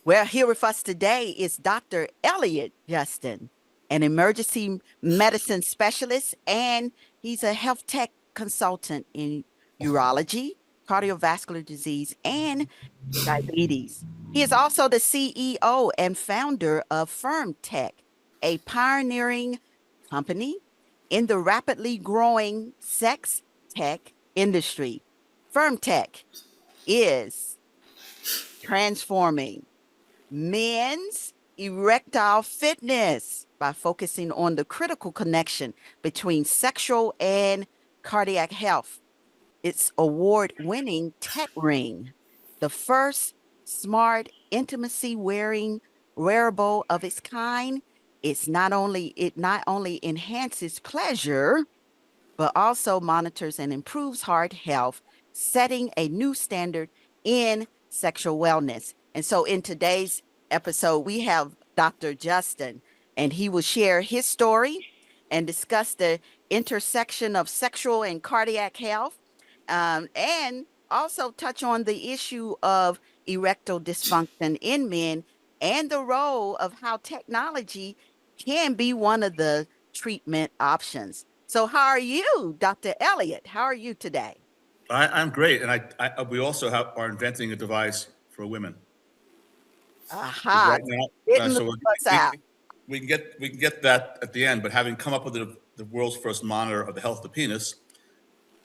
Well, here with us today is Dr. Elliot Justin, an emergency medicine specialist, and he's a health tech consultant in urology, cardiovascular disease, and diabetes. He is also the CEO and founder of FirmTech, a pioneering company in the rapidly growing sex tech industry. FirmTech is transforming men's erectile fitness by focusing on the critical connection between sexual and cardiac health. Its award-winning Tech Ring, the first smart intimacy wearing wearable of its kind, it not only enhances pleasure, but also monitors and improves heart health, setting a new standard in sexual wellness. And so in today's episode, we have Dr. Justin, and he will share his story and discuss the intersection of sexual and cardiac health, and also touch on the issue of erectile dysfunction in men and the role of how technology can be one of the treatment options. So how are you, Dr. Elliot? How are you today? I'm great, and we also are inventing a device for women. Because Aha, right now, didn't leave so us out. we can get that at the end. But having come up with the world's first monitor of the health of the penis,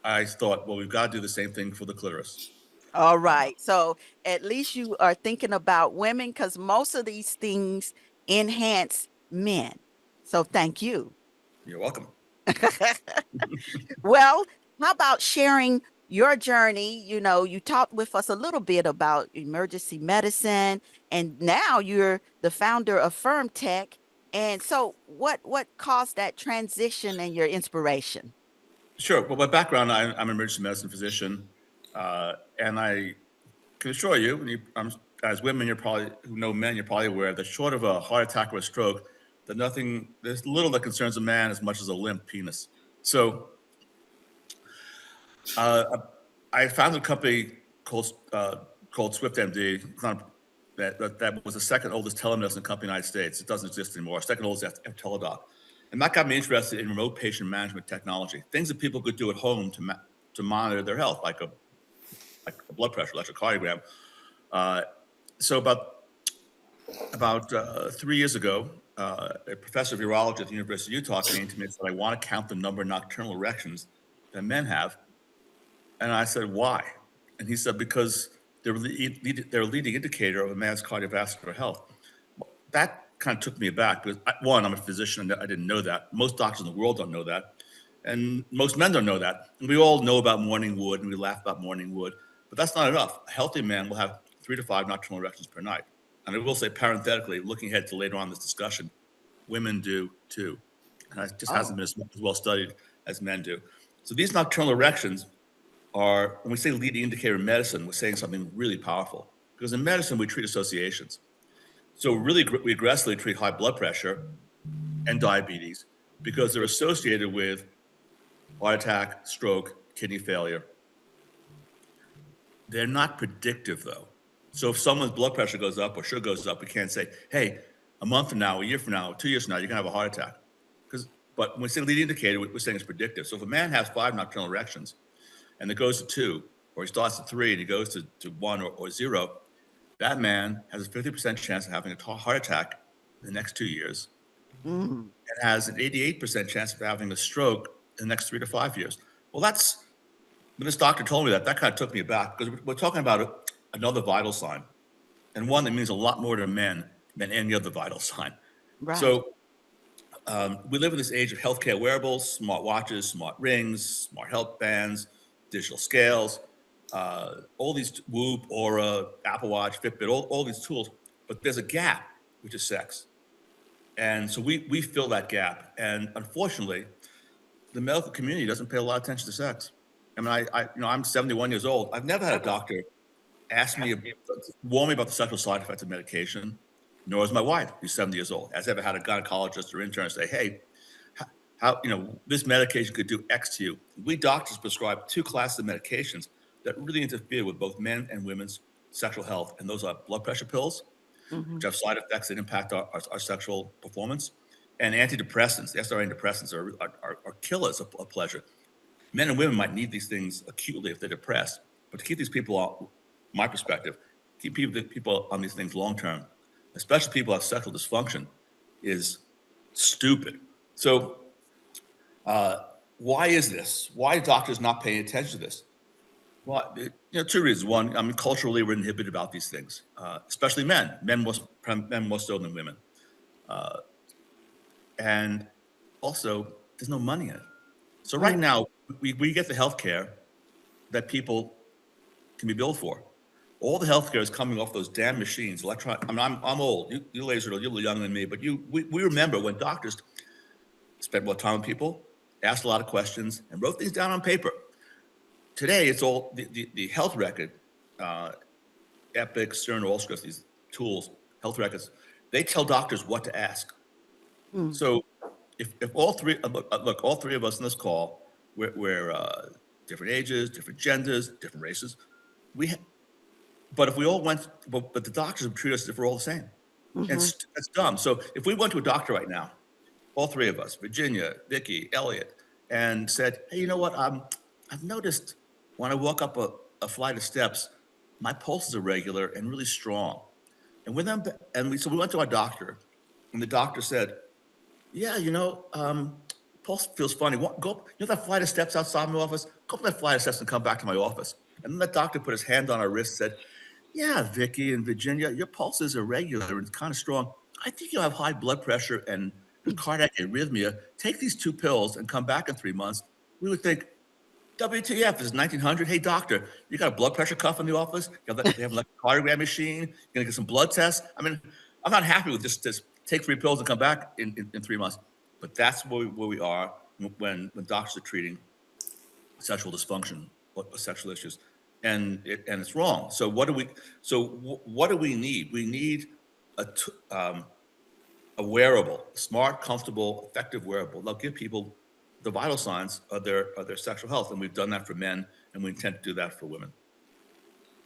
I thought, well, we've got to do the same thing for the clitoris. All right. So at least you are thinking about women because most of these things enhance men. So thank you. You're welcome. Well, how about sharing your journey? You know, you talked with us a little bit about emergency medicine, and now you're the founder of FirmTech. And so what caused that transition and your inspiration? Sure. Well, my background, I'm an emergency medicine physician, and I can assure you, as women, you're probably who know men, you're probably aware that short of a heart attack or a stroke, there's little that concerns a man as much as a limp penis. So uh, I founded a company called Swift MD. That was the second oldest telemedicine company in the United States. It doesn't exist anymore. Second oldest after Teladoc. And that got me interested in remote patient management technology, things that people could do at home to monitor their health, like a blood pressure, electrocardiogram. Uh, so about 3 years ago, a professor of urology at the University of Utah came to me and said, "I want to count the number of nocturnal erections that men have." And I said, "Why?" And he said, "Because they're a leading indicator of a man's cardiovascular health." That kind of took me aback because, one, I'm a physician and I didn't know that. Most doctors in the world don't know that. And most men don't know that. And we all know about morning wood and we laugh about morning wood, but that's not enough. A healthy man will have 3 to 5 nocturnal erections per night. And I will say, parenthetically, looking ahead to later on in this discussion, women do too. And it just hasn't Oh, been as well studied as men do. So these nocturnal erections are, when we say leading indicator in medicine, we're saying something really powerful. Because in medicine, we treat associations. So really, we aggressively treat high blood pressure and diabetes because they're associated with heart attack, stroke, kidney failure. They're not predictive, though. So if someone's blood pressure goes up or sugar goes up, we can't say, "Hey, a month from now, a year from now, 2 years from now, you're gonna have a heart attack." But when we say lead indicator, we're saying it's predictive. So if a man has 5 nocturnal erections and it goes to 2, or he starts at 3 and he goes to 1 or 0, that man has a 50% chance of having a heart attack in the next 2 years mm, and has an 88% chance of having a stroke in the next 3 to 5 years. Well, when this doctor told me that, that kind of took me aback because we're talking about another vital sign and one that means a lot more to men than any other vital sign. right. So we live in this age of healthcare wearables, smart watches, smart rings, smart health bands, digital scales, all these Whoop, Aura, Apple Watch, Fitbit, all these tools. But there's a gap, which is sex. And so we fill that gap. And unfortunately, the medical community doesn't pay a lot of attention to sex. I mean, I'm 71 years old. I've never had a doctor ask me, warn me about the sexual side effects of medication, nor has my wife, who's 70 years old, has ever had a gynecologist or intern say, "Hey, this medication could do X to you." We doctors prescribe 2 classes of medications that really interfere with both men and women's sexual health, and those are blood pressure pills Mhm. which have side effects that impact our sexual performance. And antidepressants, the SRA antidepressants are killers of pleasure. Men and women might need these things acutely if they're depressed, but to keep these people out, my perspective, keep people on these things long term, especially people who have sexual dysfunction, is stupid. So why is this? Why are doctors not paying attention to this? Well, two reasons. One, I mean, culturally, we're inhibited about these things, especially men. Men more so than women, and also there's no money in it. So right Mm. now, we get the health care that people can be billed for. All the healthcare is coming off those damn machines. Electronic. I mean, I'm old. You ladies are a little younger than me, but we remember when doctors spent more time with people, asked a lot of questions, and wrote things down on paper. Today, it's all the health record, Epic, Cerner, Allscripts, these tools, health records. They tell doctors what to ask. Mm. So if all three look, all three of us in this call, we're different ages, different genders, different races. We But if we all went, but the doctors would treat us as if we're all the same. And Mhm. that's dumb. So if we went to a doctor right now, all three of us, Virginia, Vicki, Elliot, and said, hey, you know what? I've noticed when I walk up a flight of steps, my pulse is irregular and really strong. And with them, so we went to our doctor, and the doctor said, yeah, pulse feels funny. Go, that flight of steps outside my office? Go up that flight of steps and come back to my office. And then the doctor put his hand on our wrist and said, yeah, Vicky and Virginia, your pulse is irregular and it's kind of strong. I think you have high blood pressure and cardiac arrhythmia. Take these 2 pills and come back in 3 months. We would think, WTF, this is 1900. Hey, doctor, you got a blood pressure cuff in the office? They have like a cardiogram machine. You're going to get some blood tests. I mean, I'm not happy with just take 3 pills and come back in 3 months. But that's where we are when doctors are treating sexual dysfunction or sexual issues, and it's wrong. So what do we need? We need a wearable, smart, comfortable, effective wearable. They'll give people the vital signs of their sexual health, and we've done that for men, and we intend to do that for women.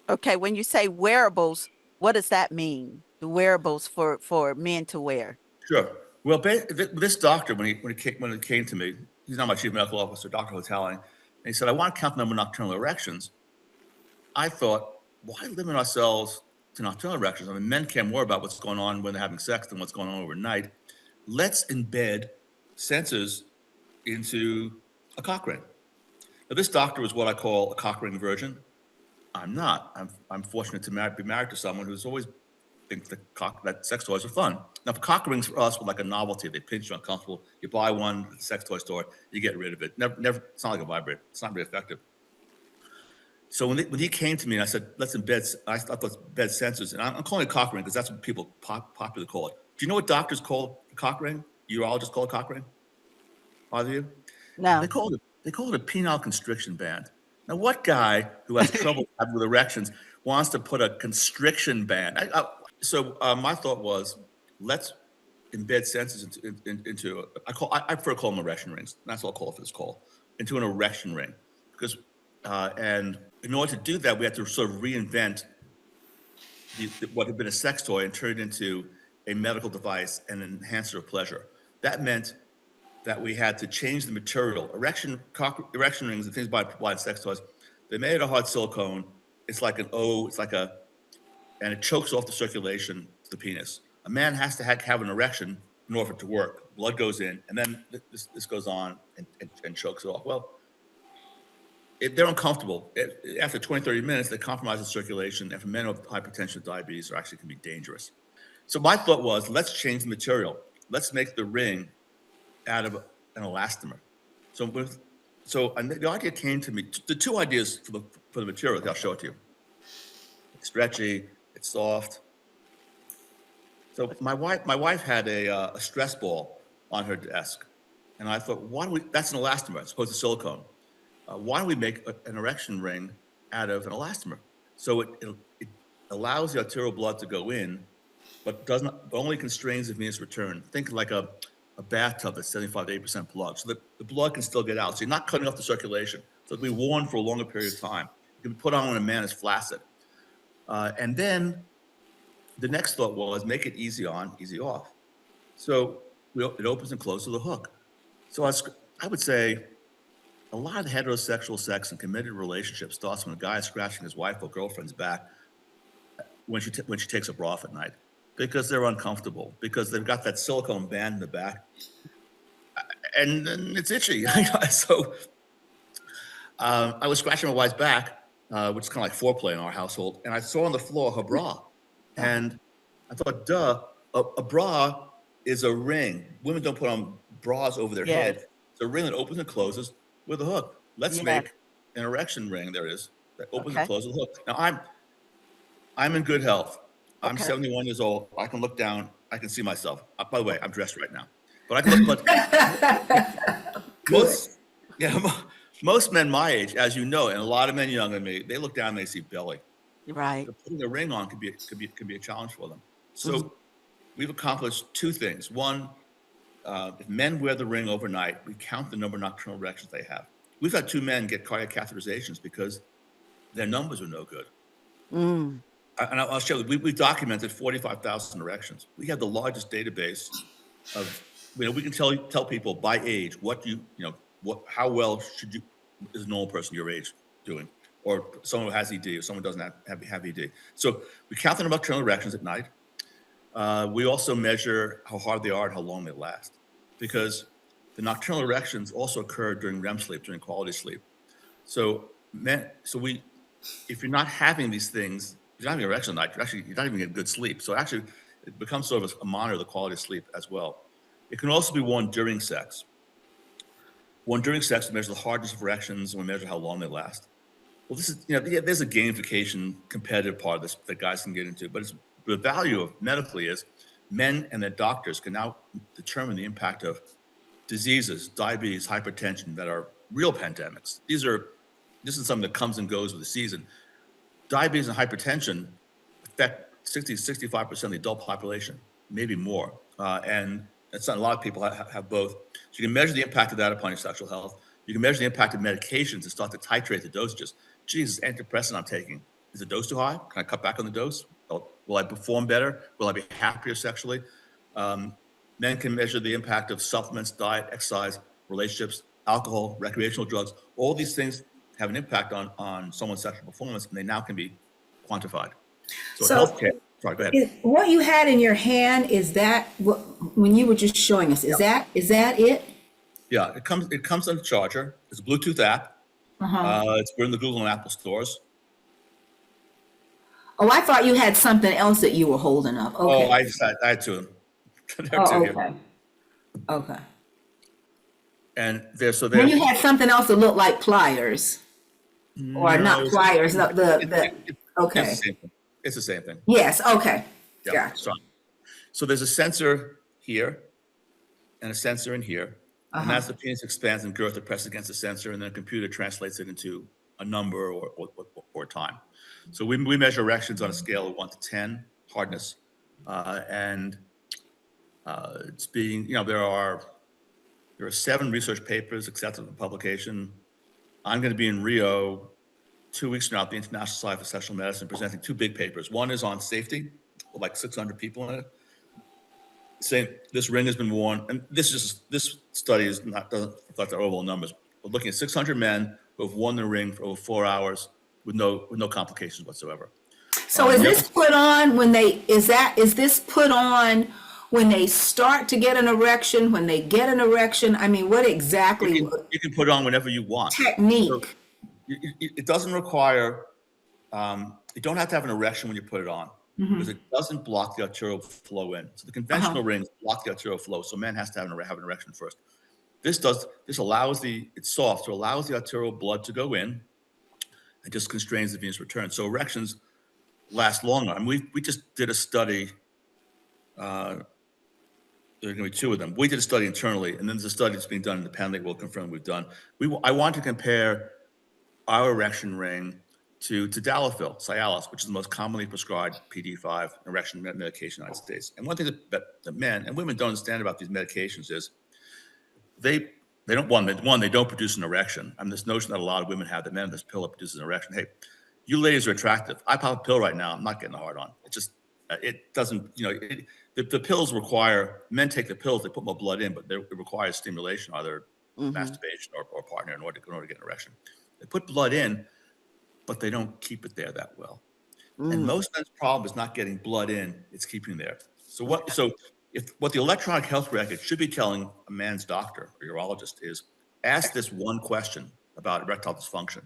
Okay, when you say wearables, what does that mean? The wearables for men to wear? Sure. Well, this doctor, when he came to me, he's not my chief medical officer, Dr. Hotelling, and he said, I want to count the number of nocturnal erections. I thought, why limit ourselves to nocturnal erections? I mean, men care more about what's going on when they're having sex than what's going on overnight. Let's embed sensors into a cock ring. Now, this doctor was what I call a cock ring virgin. I'm not. I'm fortunate to be married to someone who's always thinks that sex toys are fun. Now, cock rings for us were like a novelty. They pinch you uncomfortable. You buy one at the sex toy store, you get rid of it. Never. It's not like a vibrator. It's not very effective. So when he came to me and I said, let's embed, I thought let's embed sensors, and I'm calling it a cock ring because that's what people popularly call it. Do you know what doctors call a cock ring? Urologists call it a cock ring? Either of you? They No. call it a penile constriction band. Now, what guy who has trouble with erections wants to put a constriction band? My thought was, let's embed sensors into I prefer to call them erection rings. That's what I'll call it for this call, into an erection ring, because and in order to do that, we had to sort of reinvent what had been a sex toy and turn it into a medical device and an enhancer of pleasure. That meant that we had to change the material. Erection rings and things by sex toys, they made a hard silicone. It's like an O, and it chokes off the circulation to the penis. A man has to have an erection in order for it to work. Blood goes in, and then this goes on and chokes it off. Well, they're uncomfortable. After 20, 30 minutes, they compromise the circulation, and for men with hypertension and diabetes, are actually can be dangerous. So my thought was, let's change the material. Let's make the ring out of an elastomer. And the idea came to me. The 2 ideas for the material. I'll show it to you. It's stretchy. It's soft. So my wife had a stress ball on her desk, and I thought, that's an elastomer as opposed to silicone. Why don't we make an erection ring out of an elastomer? So it allows the arterial blood to go in, but only constrains the venous return. Think like a bathtub that's 75 to 8% plug, so that the blood can still get out. So you're not cutting off the circulation. So it'll be worn for a longer period of time. It can be put on when a man is flaccid. And then the next thought was make it easy on, easy off. So it opens and closes with a hook. So I would say a lot of heterosexual sex and committed relationships starts when a guy is scratching his wife or girlfriend's back when she takes a bra off at night because they're uncomfortable, because they've got that silicone band in the back and it's itchy. So I was scratching my wife's back, which is kind of like foreplay in our household, and I saw on the floor her bra. And I thought, duh, a bra is a ring. Women don't put on bras over their head. It's a ring that opens and closes with a hook. Let's make an erection ring. There it is. That opens and closes with a hook. Now I'm in good health. I'm 71 years old. I can look down. I can see myself. By the way, I'm dressed right now. But I can look. But most men my age, as you know, and a lot of men younger than me, they look down and they see belly. Right. So putting a ring on could be a challenge for them. So we've accomplished two things. One, if men wear the ring overnight, we count the number of nocturnal erections they have. We've had 2 men get cardiac catheterizations because their numbers were no good. And I'll show you, we've documented 45,000 erections. We have the largest database of, we can tell people by age how well is a normal person your age doing, or someone who has ED, or someone who doesn't have ED. So we count the nocturnal erections at night. We also measure how hard they are and how long they last, because the nocturnal erections also occur during REM sleep, during quality sleep. So if you're not having these things, if you're not having an erection at night, you're not even getting good sleep. So actually, it becomes sort of a monitor of the quality of sleep as well. It can also be worn during sex. Worn during sex, we measure the hardness of erections, and we measure how long they last. Well, this is, there's a gamification competitive part of this that guys can get into, but the value of medically is men and their doctors can now determine the impact of diseases, diabetes, hypertension that are real pandemics. This is something that comes and goes with the season. Diabetes and hypertension affect 65% of the adult population, maybe more. And it's not a lot of people have both. So you can measure the impact of that upon your sexual health. You can measure the impact of medications and start to titrate the dosages. Jesus, antidepressant I'm taking, is the dose too high? Can I cut back on the dose? Will I perform better? Will I be happier sexually? Men can measure the impact of supplements, diet, exercise, relationships, alcohol, recreational drugs. All these things have an impact on someone's sexual performance, and they now can be quantified. So healthcare. Sorry, go ahead. What you had in your hand, is that what, when you were just showing us, is that it? Yeah, it comes on a charger. It's a Bluetooth app. We're in the Google and Apple stores. Oh, I thought you had something else that you were holding up. Okay. Oh, I had 2. Okay. Okay. And Then you had something else that looked like pliers, or not pliers. Okay. It's the same thing. Yes. Okay. Yeah. Gotcha. So there's a sensor here and a sensor in here. And as the penis expands in girth, it presses against the sensor, and then a computer translates it into a number or time. So we measure erections on a scale of 1 to 10 hardness, and it's being, there are 7 research papers accepted for publication. I'm going to be in Rio 2 weeks from now at the International Society for Sexual Medicine presenting 2 big papers. One is on safety, with like 600 people in it, saying this ring has been worn, and this study doesn't reflect our overall numbers. We're looking at 600 men who have worn the ring for over 4 hours with no complications whatsoever. So is this put on when is this put on when they start to get an erection, when they get an erection? I mean, what exactly? You can put it on whenever you want. Technique. So it doesn't require, you don't have to have an erection when you put it on, because it doesn't block the arterial flow in. So the conventional rings block the arterial flow, so men has to have an erection first. This allows it's soft, so it allows the arterial blood to go in and just constrains the venous return. So erections last longer. I mean, we just did a study, there are going to be 2 of them. We did a study internally, and then there's a study that's being done independently. We'll confirm we've done. I want to compare our erection ring to tadalafil, Cialis, which is the most commonly prescribed PD5 erection medication in the United States. And one thing that men and women don't understand about these medications is they don't produce an erection. I mean, this notion that a lot of women have that men have this pill that produces an erection. Hey, you ladies are attractive. I pop a pill right now. I'm not getting a hard on. It's just, It doesn't, the pills require, men take the pills, they put more blood in, but it requires stimulation, either masturbation or partner in order to get an erection. They put blood in, but they don't keep it there that well. And most men's problem is not getting blood in, it's keeping there. So what the electronic health record should be telling a man's doctor or urologist is ask this one question about erectile dysfunction.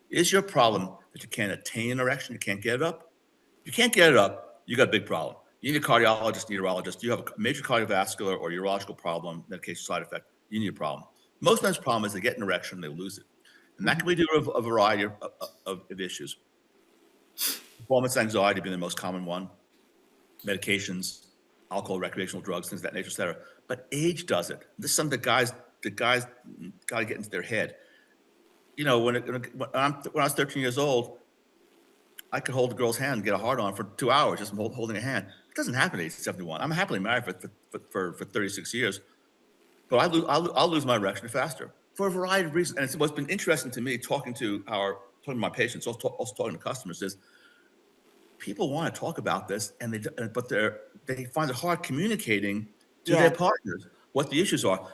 Is your problem that you can't attain an erection, you can't get it up? If you can't get it up, you got a big problem. You need a cardiologist, you need a urologist. You have a major cardiovascular or urological problem, medication side effect, you need a problem. Most men's problem is they get an erection, they lose it. And that can be due to a variety of issues. Performance anxiety being the most common one, medications, alcohol, recreational drugs, things of that nature, et cetera. But age does it. This is something the guys got to get into their head. When I was 13 years old, I could hold a girl's hand and get a hard on for 2 hours just holding a hand. It doesn't happen at age 71. I'm happily married for 36 years, but I'll lose my erection faster for a variety of reasons. And it's what's been interesting to me talking to my patients, also talking to customers, is people want to talk about this, but they find it hard communicating to their partners what the issues are.